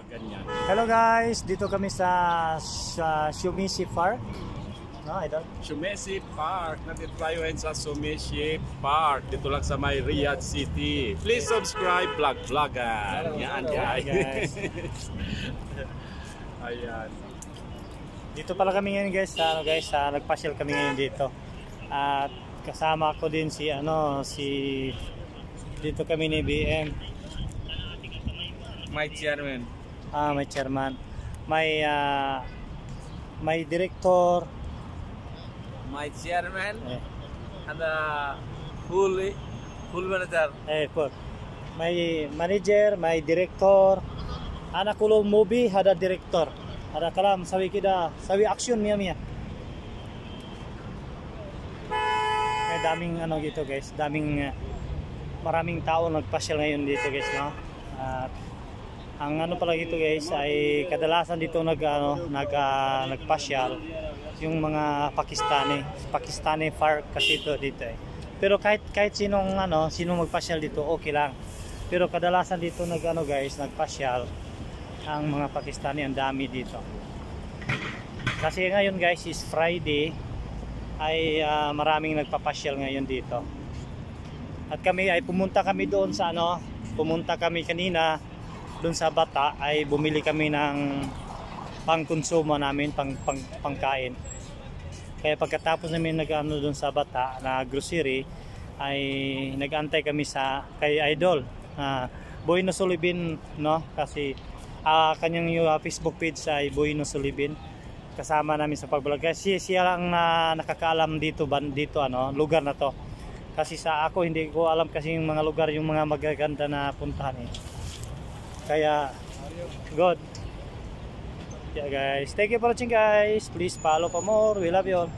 ganyan. Hello guys, dito kami sa Shumishi Park. No, idol? Shumishi Park. Nandito tayo ngayon sa Shumishi Park. Dito lang sa may Riyadh City. Please subscribe, vlogger. Yan guys. Ayan. Dito pala kami ngayon guys, nagpasyal kami ngayon dito. At kasama ko din si dito kami ni BM. My chairman. May chairman. May director. My chairman. And full manager. May manager, may director. Anak ko movie, ada director. Ada kalam sawi action miya. Daming gitu guys, maraming tao nagpasyal ngayon dito guys, no? At ang pala dito guys ay kadalasan dito nagpasyal yung mga Pakistani park kasi dito eh. Pero kahit sinong magpasyal dito okay lang. Pero kadalasan dito guys nagpasyal ang mga Pakistani, ang dami dito. Kasi ngayon guys is Friday, ay maraming nagpapasyal ngayon dito. At kami ay pumunta kami kanina doon sa Bata, ay bumili kami ng pangkonsumo namin, pangkain. Kaya pagkatapos namin doon sa Bata na grocery, ay nag-antay kami kay Idol Boy Nosolibin, no? Kasi kanyang Facebook page ay Boy Nosolibin. Kasama namin sa pag-vlog kasi siya lang nakakaalam dito lugar na to. Kasi sa ako hindi ko alam kasi yung mga lugar, yung mga magaganda na puntahan eh. Kaya good. Yeah guys, thank you for watching guys. Please follow for more. We love you all.